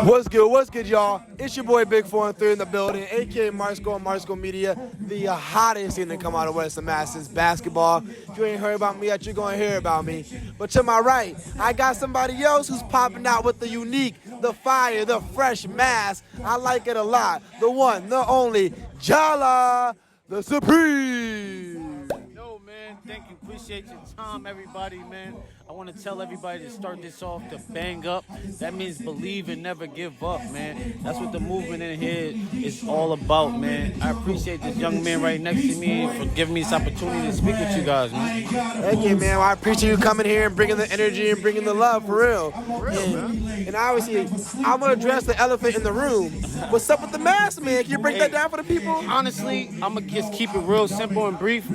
What's good, y'all? It's your boy Big 4 and 3 in the building, aka Marsco and Marsco Media, the hottest thing to come out of Western Mass since basketball. If you ain't heard about me yet, you're gonna hear about me. But to my right, I got somebody else who's popping out with the unique, the fire, the fresh mask. I like it a lot. The one, the only, Jalah, the Supreme. Yo, man, thank you. Appreciate your time, everybody, man. I want to tell everybody to start this off to bang up. That means believe and never give up, man. That's what the movement in here is all about, man. I appreciate this young man right next to me for giving me this opportunity to speak with you guys, man. Thank you, man. Well, I appreciate you coming here and bringing the energy and bringing the love, for real. And obviously, I'm going to address the elephant in the room. What's up with the mask, man? Can you break that down for the people? Honestly, I'm going to just keep it real simple and brief.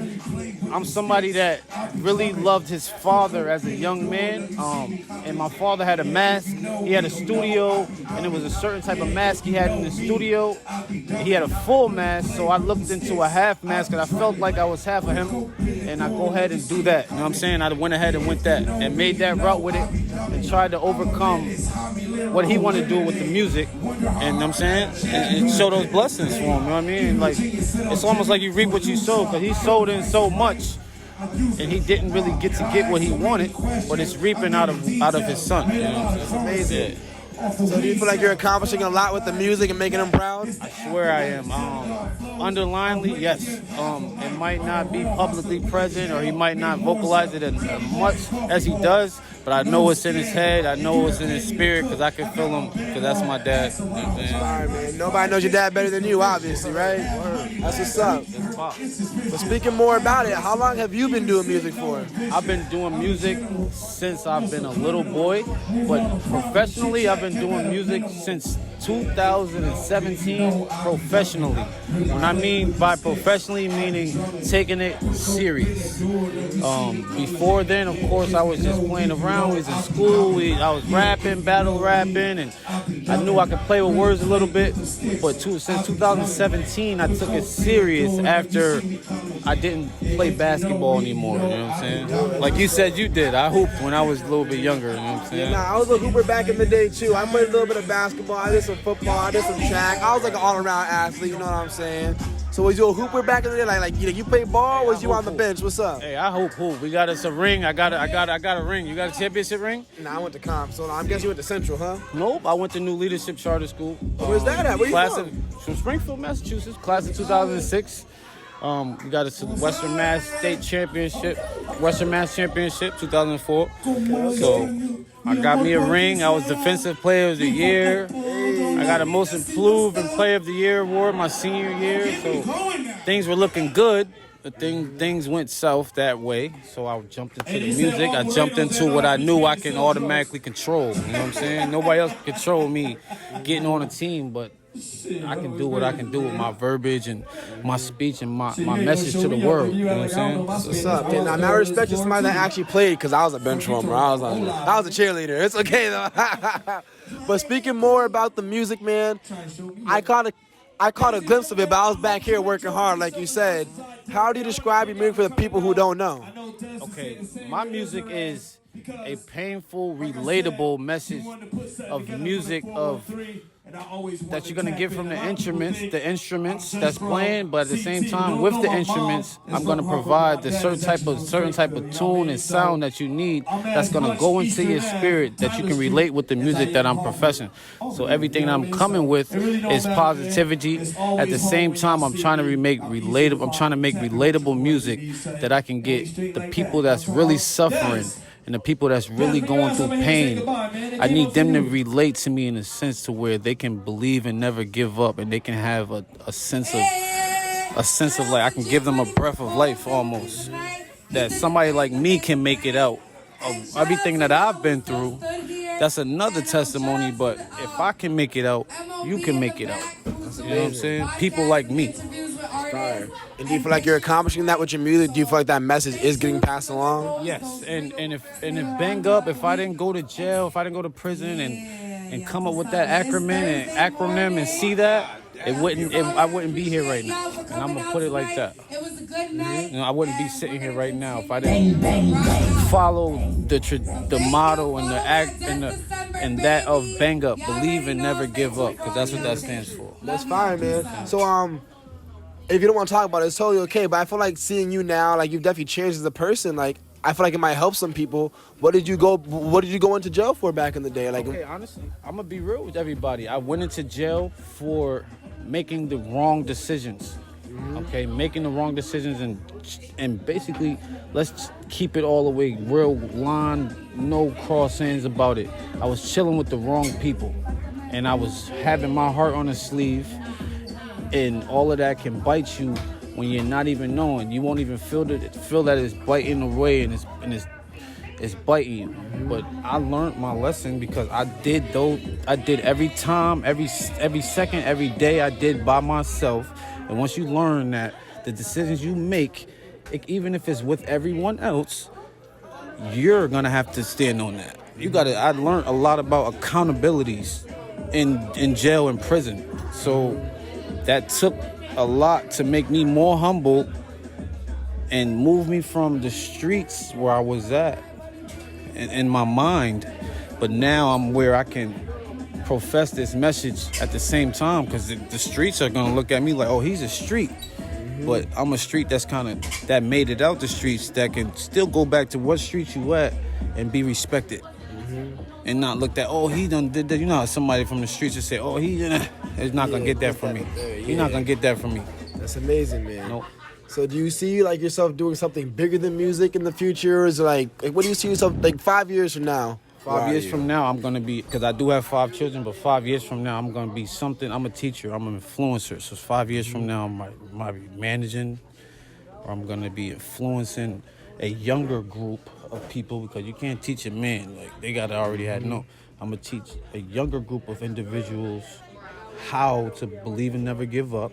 I'm somebody that really loved his father as a young man, and my father had a mask. He had a studio, and it was a certain type of mask he had in the studio. He had a full mask, so I looked into a half mask, and I felt like I was half of him, and I go ahead and do that. You know what I'm saying? I went ahead and went that, and made that route with it, and tried to overcome what he wanted to do with the music, and you know what I'm saying? And show those blessings for him, you know what I mean? Like, it's almost like you reap what you sow, because he sowed in so much, and he didn't really get to get what he wanted, but it's reaping out of his son. You know? It's amazing. So do you feel like you're accomplishing a lot with the music and making him proud? I swear I am. Underlinedly, yes. It might not be publicly present, or he might not vocalize it as much as he does, but I know it's in his head. I know it's in his spirit, because I can feel him, because that's my dad. You know what I'm saying? All right, man. Nobody knows your dad better than you, obviously, right? That's what's up. But speaking more about it, how long have you been doing music for? I've been doing music since I've been a little boy, but professionally, I've been doing music since 2017 professionally. When I mean by professionally, meaning taking it serious. Before then, of course, I was just playing around. We was in school. I was rapping, battle rapping, and I knew I could play with words a little bit. But since 2017, I took it serious after I didn't play basketball anymore. You know what I'm saying? Like you said you did. I hooped when I was a little bit younger. You know what I'm saying? Yeah, I was a hooper back in the day, too. I played a little bit of basketball. I did some football. I did some track. I was like an all-around athlete, you know what I'm saying? So was you a hooper back in the day? Like you played ball, or was you on the bench? What's up? Hey, I hoop. We got us a ring. I got a ring. You got a championship ring? Nah, I went to comp, so I'm guessing you went to Central, huh? Nope, I went to New Leadership Charter School. Where's that at? Where you from Springfield, Massachusetts. Class of 2006. We got us to the Western Mass Championship 2004. So I got me a ring. I was Defensive Player of the Year. I got a Most Improved and Player of the Year award my senior year. So things were looking good. But things went south that way. So I jumped into the music. I jumped into what I knew I can automatically control. You know what I'm saying? Nobody else can control me getting on a team, but I can do what I can do with my verbiage and my speech and my message to the world. You know what I'm saying? That's what's up. And I respect you, somebody that actually played, because I was a bench warmer. I was a cheerleader. It's okay though. But speaking more about the music, man, I caught a glimpse of it, but I was back here working hard, like you said. How do you describe your music for the people who don't know? Okay, my music is a painful, relatable message of music that you're gonna get from the instruments that's playing, but at the same time, with the instruments, I'm gonna provide the certain type of tune and sound that you need that's gonna go into your spirit, that you can relate with the music that I'm professing. So everything I'm coming with is positivity. At the same time, I'm trying to make relatable music that I can get the people that's really suffering and the people that's really going through pain. I need them to relate to me in a sense to where they can believe and never give up, and they can have a sense of like, I can give them a breath of life almost, that somebody like me can make it out of everything that I've been through. That's another testimony, but if I can make it out, you can make it out. You know what I'm saying? People like me. And do you feel like you're accomplishing that with your music? Do you feel like that message is getting passed along? Yes, and if bang up, if I didn't go to jail, if I didn't go to prison and come up with that acronym and see that, I wouldn't be here right now. And I'm gonna put it like that. You know, I wouldn't be sitting here right now if I didn't follow the motto and the and that of Bang Up, Believe and Never Give Up, because that's what that stands for. That's fine, man. So if you don't want to talk about it, it's totally okay. But I feel like seeing you now, like you've definitely changed as a person. Like I feel like it might help some people. What did you go into jail for back in the day? Like, okay, honestly, I'm gonna be real with everybody. I went into jail for making the wrong decisions. Okay, making the wrong decisions and basically, let's keep it all the way real line, no cross-ends about it. I was chilling with the wrong people, and I was having my heart on a sleeve, and all of that can bite you when you're not even knowing. You won't even feel that it's biting away and it's biting you. But I learned my lesson because I did every time, every second, every day I did by myself. And once you learn that the decisions you make, even if it's with everyone else, you're gonna have to stand on that. I learned a lot about accountabilities in jail and prison. So that took a lot to make me more humble and move me from the streets where I was at in my mind. But now I'm where I can profess this message at the same time, because the streets are gonna look at me like, oh, he's a street. But I'm a street that made it out the streets, that can still go back to what street you at and be respected. And not looked at, oh, he done did that. You know how somebody from the streets would say, oh, he's not gonna get that from me. He's not gonna get that from me. That's amazing, man. Nope. So do you see like yourself doing something bigger than music in the future? Or is it like what do you see yourself like 5 years from now? 5 years from now, I'm going to be, because I do have 5 children, but 5 years from now, I'm going to be something. I'm a teacher. I'm an influencer. So 5 years from now, I might be managing, or I'm going to be influencing a younger group of people, because you can't teach a man. Like, they got to already have no. I'm going to teach a younger group of individuals how to believe and never give up.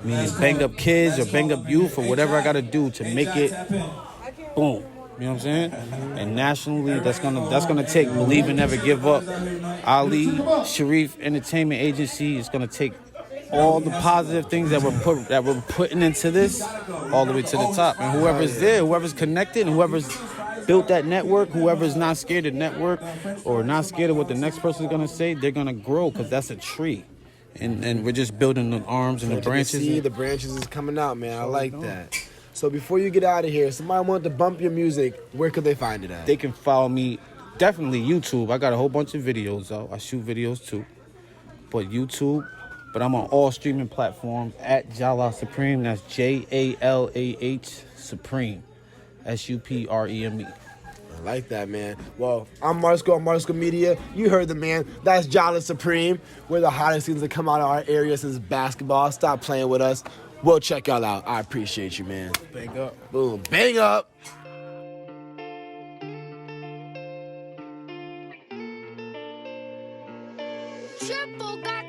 Meaning bang up kids or bang up youth or whatever I got to do to make it boom. You know what I'm saying? And nationally, that's gonna take Believe and Never Give Up. Ali Sharif Entertainment Agency is gonna take all the positive things that we're putting into this all the way to the top. And whoever's there, whoever's connected, and whoever's built that network, whoever's not scared to network or not scared of what the next person's gonna say, they're gonna grow, because that's a tree. And we're just building the arms and the branches. See, the branches is coming out, man. I like that. So before you get out of here, somebody wanted to bump your music, where could they find it at? They can follow me, definitely YouTube. I got a whole bunch of videos out. I shoot videos too. But YouTube, but I'm on all streaming platforms at Jalah Supreme. That's Jalah Supreme. SUPREME. I like that, man. Well, I'm Marsco on Marsco Media. You heard the man. That's Jalah Supreme. We're the hottest things that come out of our area since basketball. Stop playing with us. We'll check y'all out. I appreciate you, man. Bang up. Boom. Bang up. Triple got